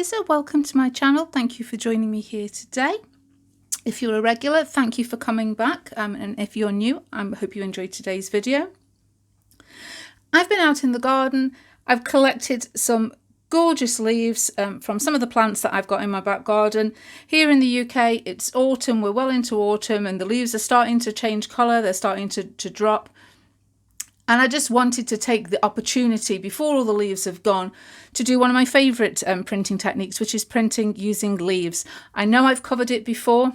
user, welcome to my channel. Thank you for joining me here today. If you're a regular, thank you for coming back, and if you're new, I hope you enjoyed today's video. I've been out in the garden. I've collected some gorgeous leaves from some of the plants that I've got in my back garden. Here in the UK, it's autumn, we're well into autumn, and the leaves are starting to change colour, they're starting to drop. And I just wanted to take the opportunity before all the leaves have gone to do one of my favourite printing techniques, which is printing using leaves. I know I've covered it before,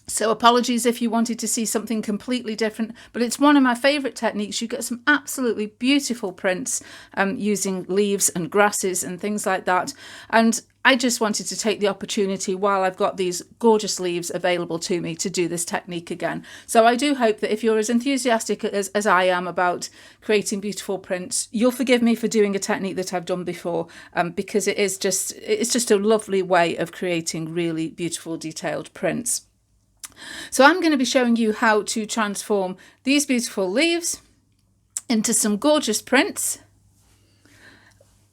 so apologies if you wanted to see something completely different, but it's one of my favourite techniques. You get some absolutely beautiful prints using leaves and grasses and things like that. And I just wanted to take the opportunity while I've got these gorgeous leaves available to me to do this technique again. So I do hope that if you're as enthusiastic as I am about creating beautiful prints, you'll forgive me for doing a technique that I've done before, because it's just a lovely way of creating really beautiful detailed prints. So I'm going to be showing you how to transform these beautiful leaves into some gorgeous prints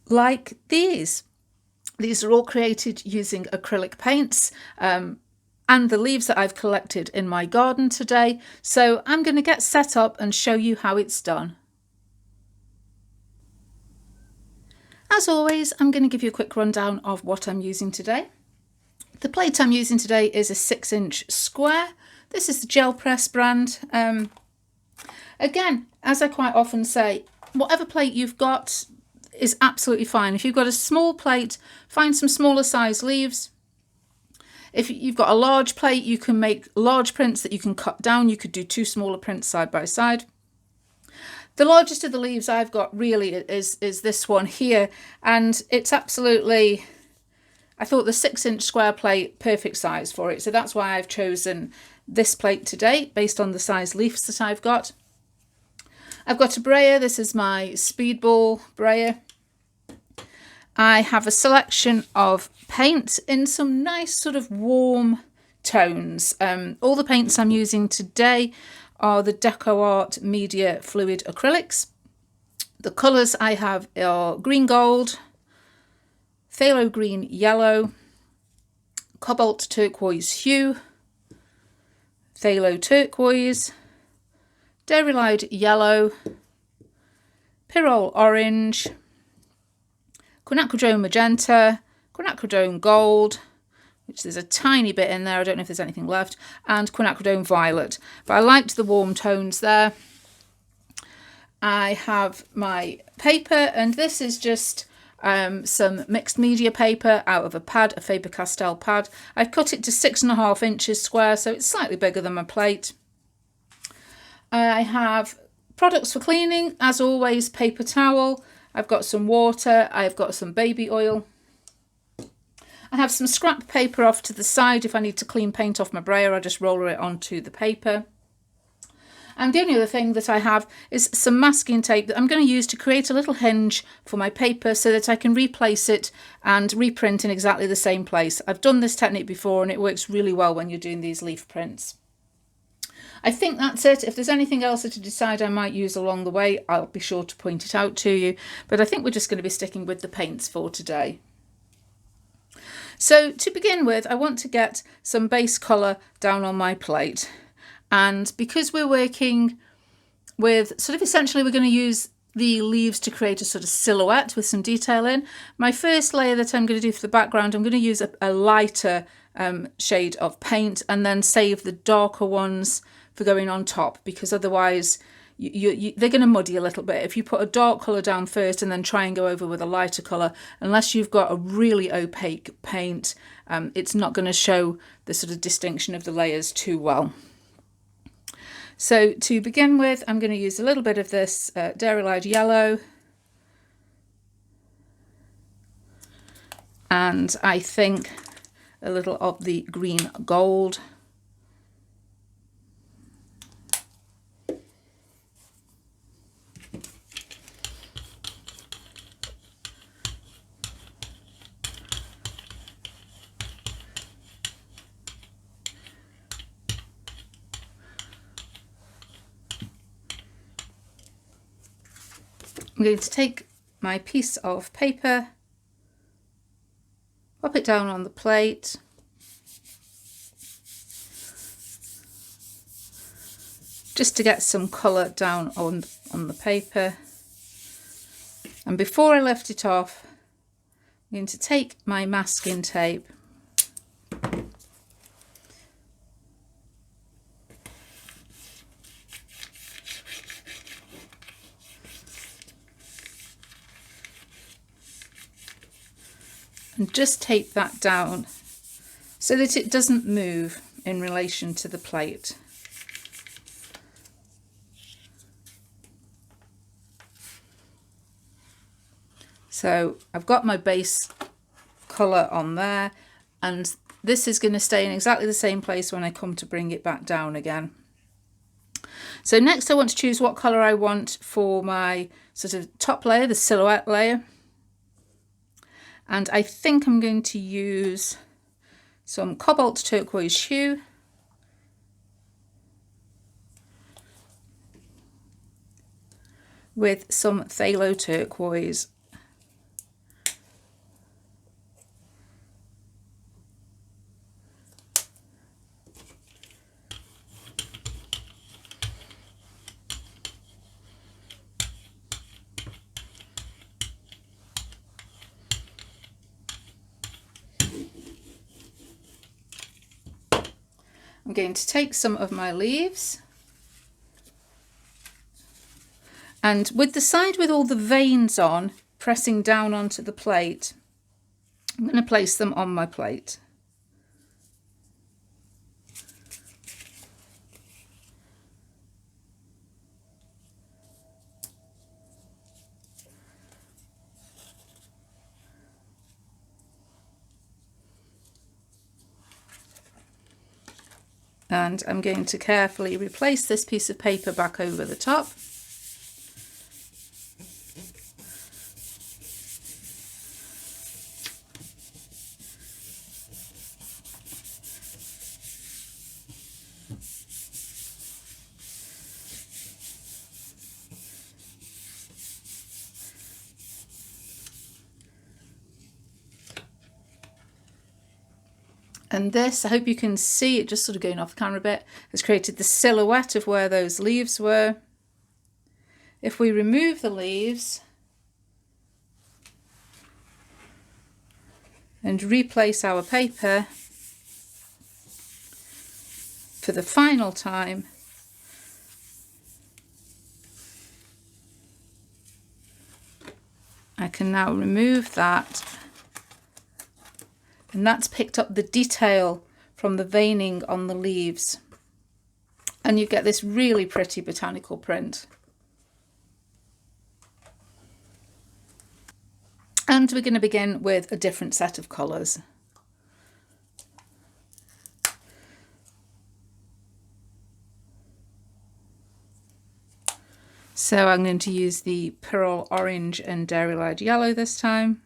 like these. These are all created using acrylic paints and the leaves that I've collected in my garden today. So I'm going to get set up and show you how it's done. As always, I'm going to give you a quick rundown of what I'm using today. The plate I'm using today is a 6-inch square. This is the Gel Press brand. Again, as I quite often say, whatever plate you've got is absolutely fine. If you've got a small plate, find some smaller size leaves. If you've got a large plate, you can make large prints that you can cut down. You could do 2 smaller prints side by side. The largest of the leaves I've got really is this one here, and it's absolutely, I thought the 6-inch square plate, perfect size for it. So that's why I've chosen this plate today based on the size leaves that I've got. I've got a brayer. This is my Speedball brayer. I have a selection of paint in some nice sort of warm tones. All the paints I'm using today are the DecoArt Media Fluid Acrylics. The colours I have are green gold, phthalo green yellow, cobalt turquoise hue, phthalo turquoise, dairy-lyed yellow, pyrrole orange, quinacridone magenta, quinacridone gold, which there's a tiny bit in there, I don't know if there's anything left, and quinacridone violet. But I liked the warm tones there. I have my paper, and this is just some mixed media paper out of a pad, a Faber-Castell pad. I've cut it to 6.5 inches square, so it's slightly bigger than my plate. I have products for cleaning, as always, paper towel. I've got some water, I've got some baby oil. I have some scrap paper off to the side. If I need to clean paint off my brayer, I just roll it onto the paper. And the only other thing that I have is some masking tape that I'm going to use to create a little hinge for my paper so that I can replace it and reprint in exactly the same place. I've done this technique before and it works really well when you're doing these leaf prints. I think that's it. If there's anything else that I decide I might use along the way, I'll be sure to point it out to you. But I think we're just going to be sticking with the paints for today. So to begin with, I want to get some base colour down on my plate. And because we're working with sort of essentially we're going to use the leaves to create a sort of silhouette with some detail in. My first layer that I'm going to do for the background, I'm going to use a lighter shade of paint and then save the darker ones for going on top, because otherwise they're going to muddy a little bit. If you put a dark colour down first and then try and go over with a lighter colour, unless you've got a really opaque paint, it's not going to show the sort of distinction of the layers too well. So to begin with, I'm going to use a little bit of this dairy-lyed yellow, and I think a little of the green gold. I'm going to take my piece of paper pop it down on the plate. Just to get some colour down on the paper. And before I lift it off, I'm going to take my masking tape and just tape that down so that it doesn't move in relation to the plate. So I've got my base colour on there, and this is going to stay in exactly the same place when I come to bring it back down again. So next I want to choose what colour I want for my sort of top layer, the silhouette layer. And I think I'm going to use some cobalt turquoise hue. With some phthalo turquoise. I'm going to take some of my leaves, and with the side with all the veins on, pressing down onto the plate, I'm going to place them on my plate. And I'm going to carefully replace this piece of paper back over the top. And this, I hope you can see it just sort of going off the camera a bit, has created the silhouette of where those leaves were. If we remove the leaves and replace our paper for the final time, I can now remove that. And that's picked up the detail from the veining on the leaves. And you get this really pretty botanical print. And we're going to begin with a different set of colours. So I'm going to use the Pearl Orange and Dairy Lard Yellow this time.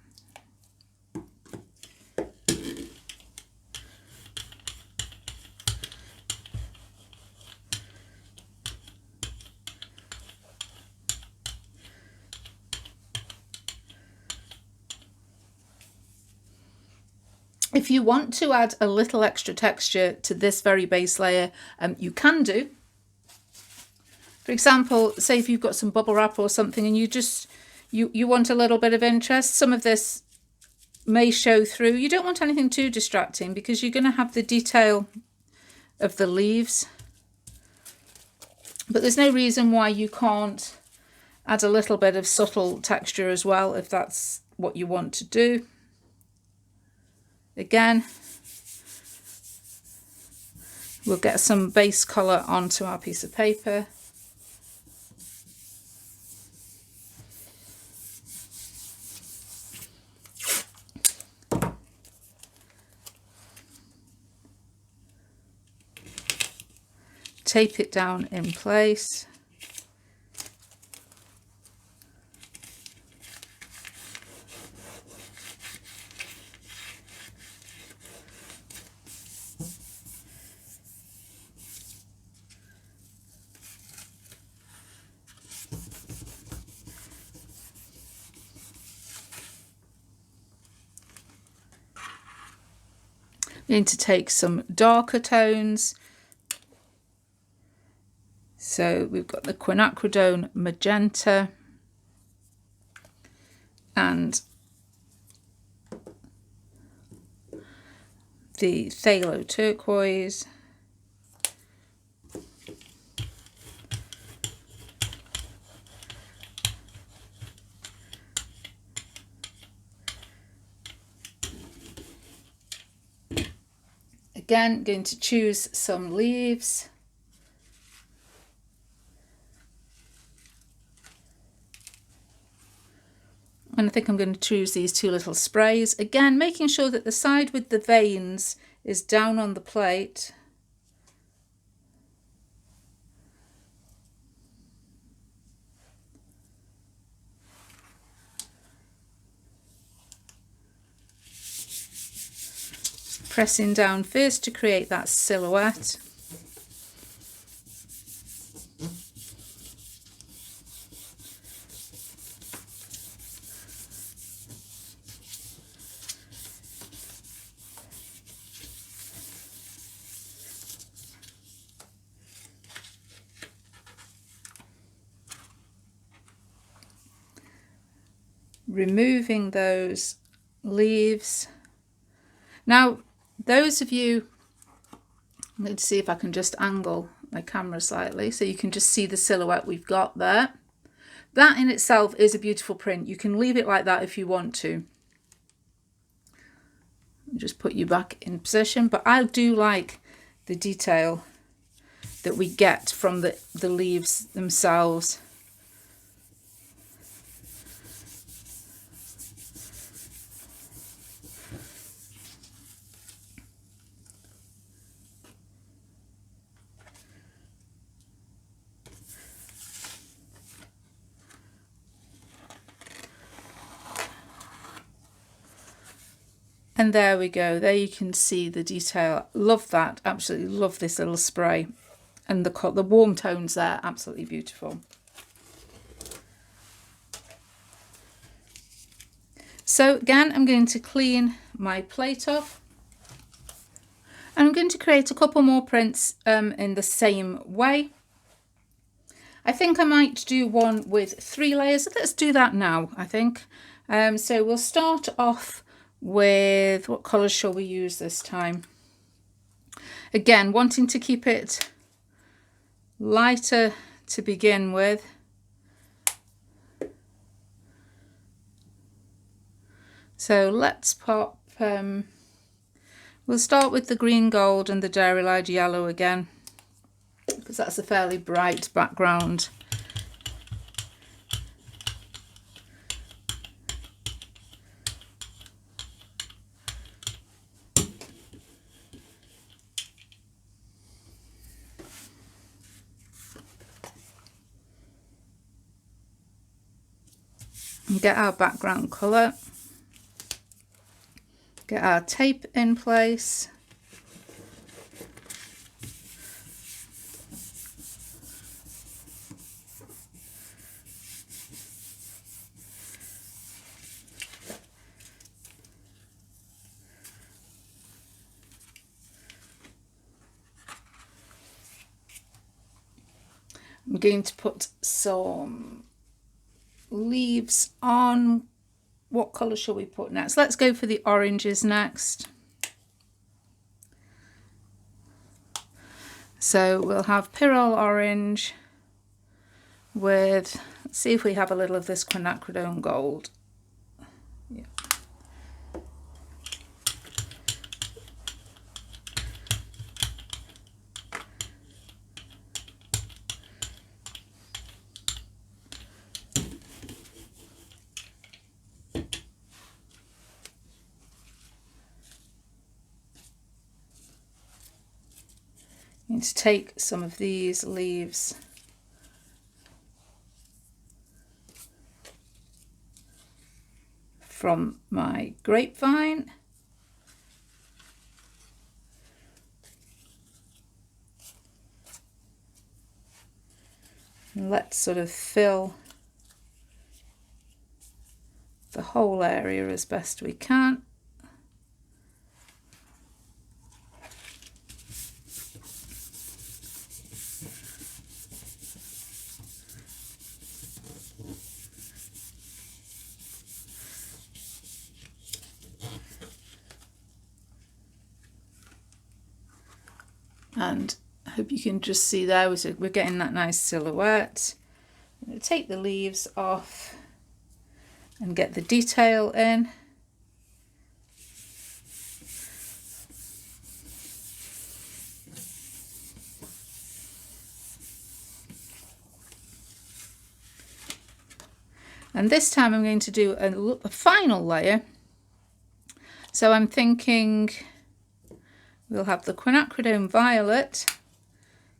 If you want to add a little extra texture to this very base layer, you can do. For example, say if you've got some bubble wrap or something and you want a little bit of interest, some of this may show through. You don't want anything too distracting because you're going to have the detail of the leaves. But there's no reason why you can't add a little bit of subtle texture as well if that's what you want to do. Again, we'll get some base colour onto our piece of paper. Tape it down in place. going to take some darker tones. So we've got the quinacridone magenta and the phthalo turquoise. Again, going to choose some leaves. And I think I'm going to choose these two little sprays. Again, making sure that the side with the veins is down on the plate. Pressing down first to create that silhouette. Removing those leaves. Now, those of you, I'm going to see if I can just angle my camera slightly so you can just see the silhouette we've got there. That in itself is a beautiful print. You can leave it like that if you want to. Just put you back in position, but I do like the detail that we get from the leaves themselves. And there we go. There you can see the detail. Love that. Absolutely love this little spray. And the warm tones there, absolutely beautiful. So again, I'm going to clean my plate off. And I'm going to create a couple more prints in the same way. I think I might do one with 3 layers. Let's do that now, I think. So we'll start off with, what colours shall we use this time? Again, wanting to keep it lighter to begin with. So let's pop, we'll start with the green gold and the Dairy Light yellow again, because that's a fairly bright background. And get our background colour. Get our tape in place. I'm going to put some leaves on. What colour shall we put next? Let's go for the oranges next. So we'll have Pyrrole orange with, let's see if we have a little of this quinacridone gold. Yeah. I'm going to take some of these leaves from my grapevine. And let's sort of fill the whole area as best we can. And I hope you can just see there, we're getting that nice silhouette. I'm going to take the leaves off and get the detail in. And this time I'm going to do a final layer. So I'm thinking we'll have the quinacridone violet,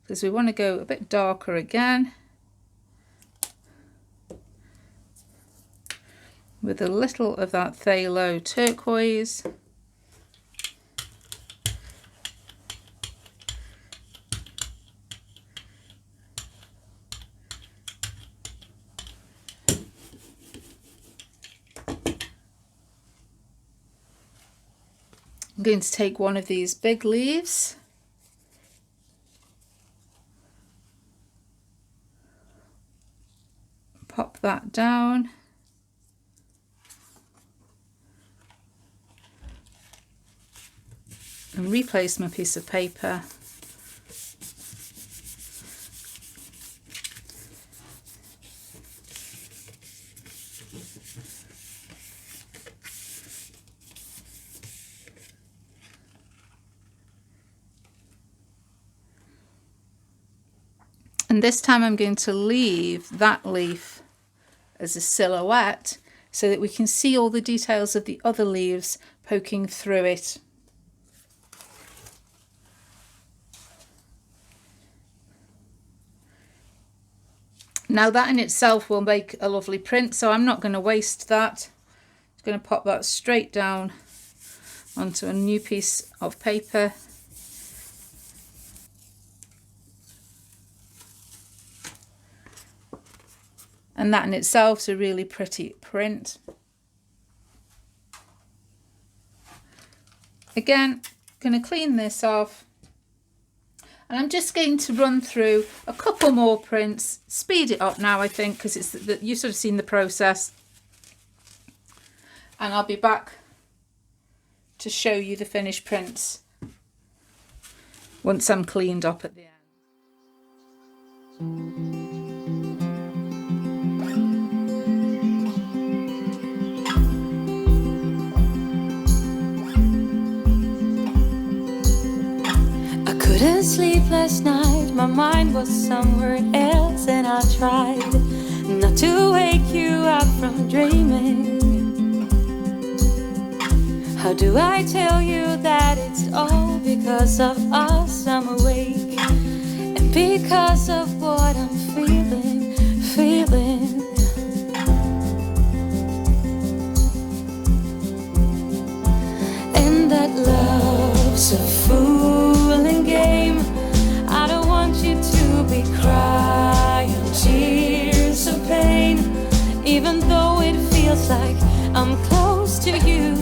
because we want to go a bit darker again, with a little of that phthalo turquoise. I'm going to take one of these big leaves, pop that down, and replace my piece of paper. And this time I'm going to leave that leaf as a silhouette so that we can see all the details of the other leaves poking through it. Now that in itself will make a lovely print, so I'm not going to waste that. I'm going to pop that straight down onto a new piece of paper. And that in itself is a really pretty print. Again, going to clean this off. And I'm just going to run through a couple more prints, speed it up now I think, because it's you've sort of seen the process. And I'll be back to show you the finished prints once I'm cleaned up at the end. Couldn't sleep last night, my mind was somewhere else, and I tried not to wake you up from dreaming. How do I tell you that it's all because of us I'm awake, and because of what I'm feeling. And that love's a fooling game. I don't want you to be crying tears of pain, even though it feels like I'm close to you,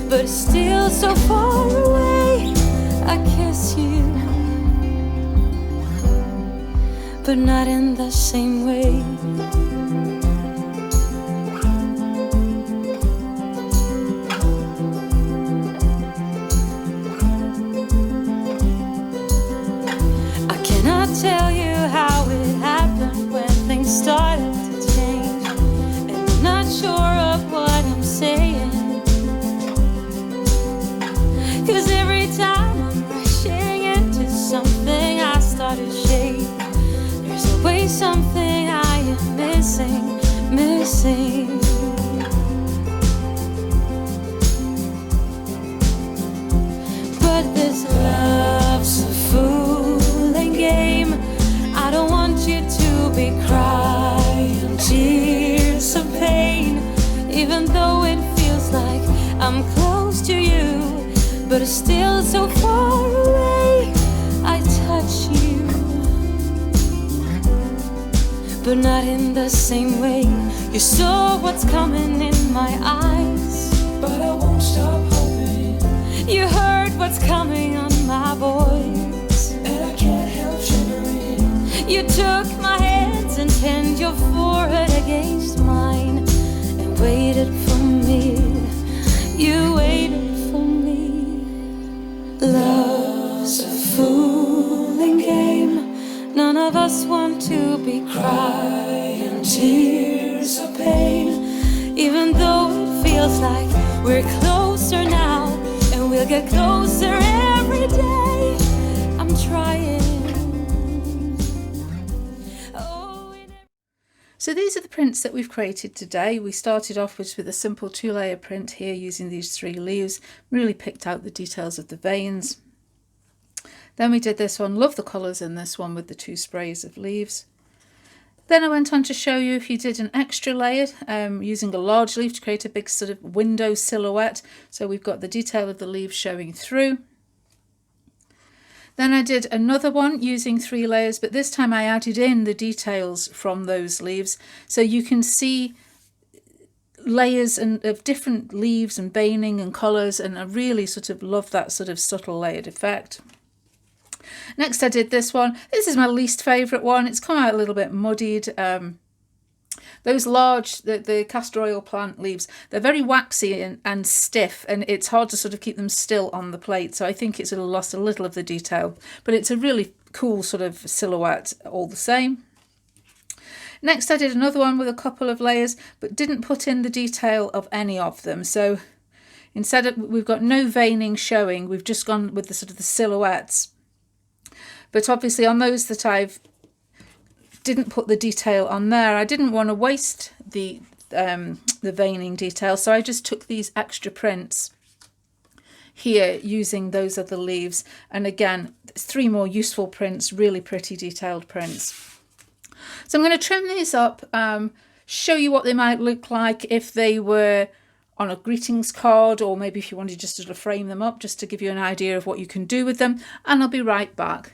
but still so far away. I kiss you, but not in the same way. Tell you how it happened when things started to change, and I'm not sure of what I'm saying, 'cause every time I'm rushing into something I start to shake. There's always something I am missing. But this love's a fooling game. I don't want you to be crying tears of pain, even though it feels like I'm close to you, but it's still so far away. I touch you, but not in the same way. You saw what's coming in my eyes, but I won't stop hoping. You heard what's coming on my voice, and I can't help shivering. You took my hands and pinned your forehead against mine, and waited for me. You waited for me. Love's a fool. of us want to be crying tears of pain, even though it feels like we're closer now, and we'll get closer every day. I'm trying. So these are the prints that we've created today. We started off with a simple 2-layer print here using these 3 leaves, really picked out the details of the veins. Then we did this one, love the colours in this one with the 2 sprays of leaves. Then I went on to show you if you did an extra layer using a large leaf to create a big sort of window silhouette. So we've got the detail of the leaves showing through. Then I did another one using 3 layers, but this time I added in the details from those leaves. So you can see layers of different leaves and veining and colours, and I really sort of love that sort of subtle layered effect. Next I did this one. This is my least favourite one. It's come out a little bit muddied. Those large, the castor oil plant leaves, they're very waxy and stiff, and it's hard to sort of keep them still on the plate. So I think it's sort of lost a little of the detail, but it's a really cool sort of silhouette all the same. Next I did another one with a couple of layers, but didn't put in the detail of any of them. So instead of, we've got no veining showing, we've just gone with the sort of the silhouettes. But obviously on those that I've didn't put the detail on there, I didn't want to waste the veining detail, so I just took these extra prints here using those other leaves, and again 3 more useful prints, really pretty detailed prints. So I'm going to trim these up, show you what they might look like if they were on a greetings card, or maybe if you wanted just to sort of frame them up, just to give you an idea of what you can do with them, and I'll be right back.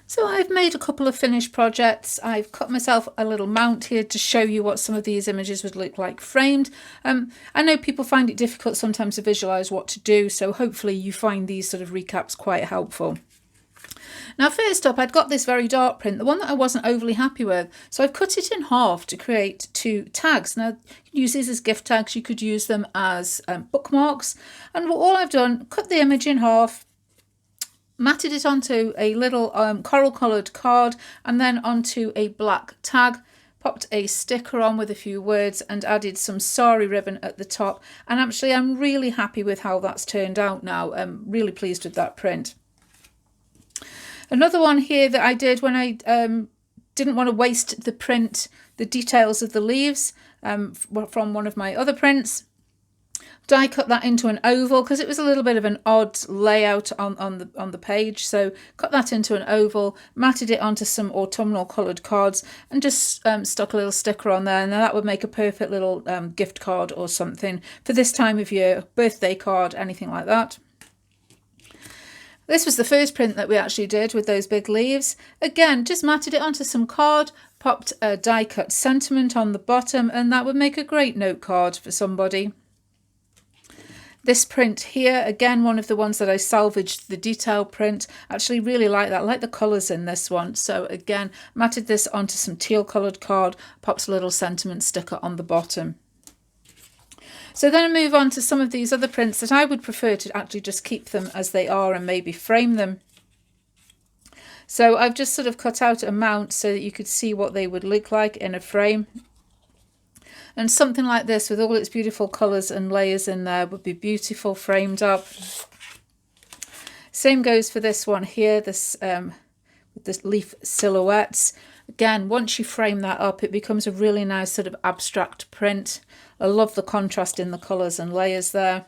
So I've made a couple of finished projects. I've cut myself a little mount here to show you what some of these images would look like framed. I know people find it difficult sometimes to visualise what to do, so hopefully you find these sort of recaps quite helpful. Now first up, I'd got this very dark print, the one that I wasn't overly happy with, so I've cut it in half to create 2 tags. Now you can use these as gift tags, you could use them as bookmarks, and all I've done, cut the image in half, matted it onto a little coral coloured card, and then onto a black tag, popped a sticker on with a few words, and added some sari ribbon at the top. And actually I'm really happy with how that's turned out now. I'm really pleased with that print. Another one here that I did when I didn't want to waste the print, the details of the leaves from one of my other prints. Die cut that into an oval because it was a little bit of an odd layout on the page, so cut that into an oval, matted it onto some autumnal coloured cards, and just stuck a little sticker on there, and then that would make a perfect little gift card or something for this time of year, birthday card, anything like that. This was the first print that we actually did with those big leaves. Again, just matted it onto some card, popped a die cut sentiment on the bottom, and that would make a great note card for somebody. This print here, again, one of the ones that I salvaged the detail print. Actually really like that, I like the colours in this one. So again, matted this onto some teal coloured card, popped a little sentiment sticker on the bottom. So then I move on to some of these other prints that I would prefer to actually just keep them as they are and maybe frame them. So I've just sort of cut out a mount so that you could see what they would look like in a frame. And something like this with all its beautiful colours and layers in there would be beautiful framed up. Same goes for this one here, this with this leaf silhouettes. Again, once you frame that up, it becomes a really nice sort of abstract print. I love the contrast in the colours and layers there.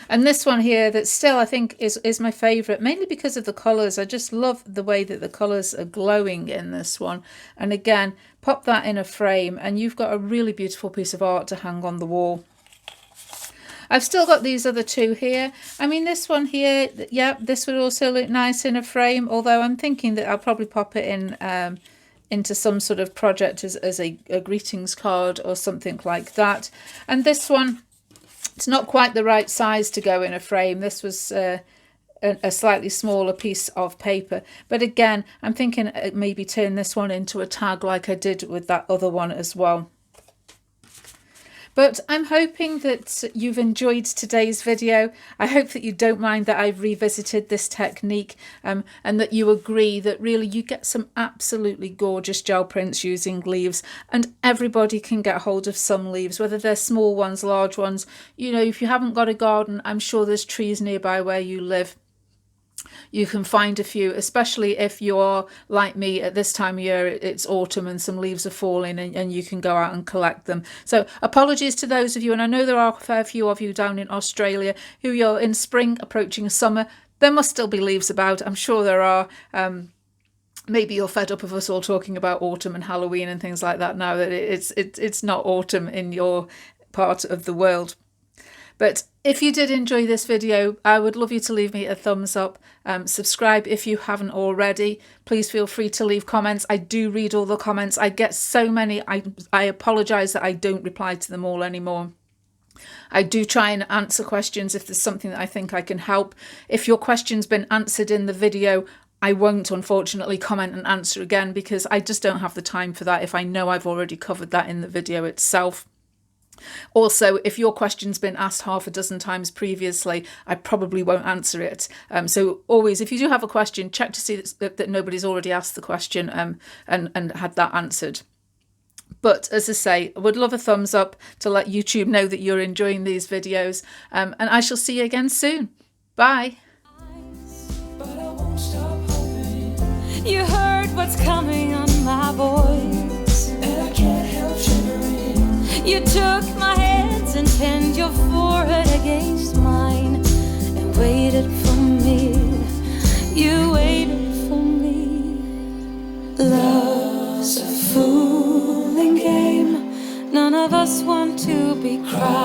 And this one here that still I think is my favourite, mainly because of the colours. I just love the way that the colours are glowing in this one. And again, pop that in a frame and you've got a really beautiful piece of art to hang on the wall. I've still got these other 2 here. I mean, this one here, yeah, this would also look nice in a frame, although I'm thinking that I'll probably pop it in into some sort of project as a greetings card or something like that. And this one, it's not quite the right size to go in a frame. This was a slightly smaller piece of paper. But again, I'm thinking maybe turn this one into a tag like I did with that other one as well. But I'm hoping that you've enjoyed today's video. I hope that you don't mind that I've revisited this technique, and that you agree that really you get some absolutely gorgeous gel prints using leaves, and everybody can get hold of some leaves, whether they're small ones, large ones. You know, if you haven't got a garden, I'm sure there's trees nearby where you live. You can find a few, especially if you're like me at this time of year, it's autumn and some leaves are falling, and you can go out and collect them. So apologies to those of you, and I know there are a fair few of you down in Australia who you're in spring approaching summer. There must still be leaves about. I'm sure there are. Maybe you're fed up of us all talking about autumn and Halloween and things like that now that it's not autumn in your part of the world. But if you did enjoy this video, I would love you to leave me a thumbs up. Subscribe if you haven't already. Please feel free to leave comments. I do read all the comments. I get so many. I apologise that I don't reply to them all anymore. I do try and answer questions if there's something that I think I can help. If your question's been answered in the video, I won't unfortunately comment and answer again, because I just don't have the time for that if I know I've already covered that in the video itself. Also, if your question's been asked half a dozen times previously, I probably won't answer it. So always, if you do have a question, check to see that nobody's already asked the question and had that answered. But as I say, I would love a thumbs up to let YouTube know that you're enjoying these videos. And I shall see you again soon. Bye. But I won't stop hoping. You heard what's coming on my voice, and I can't help shivering. You took my hands and pinned your forehead against mine and waited for me. You waited for me. Love's a fooling game. None of us want to be crying.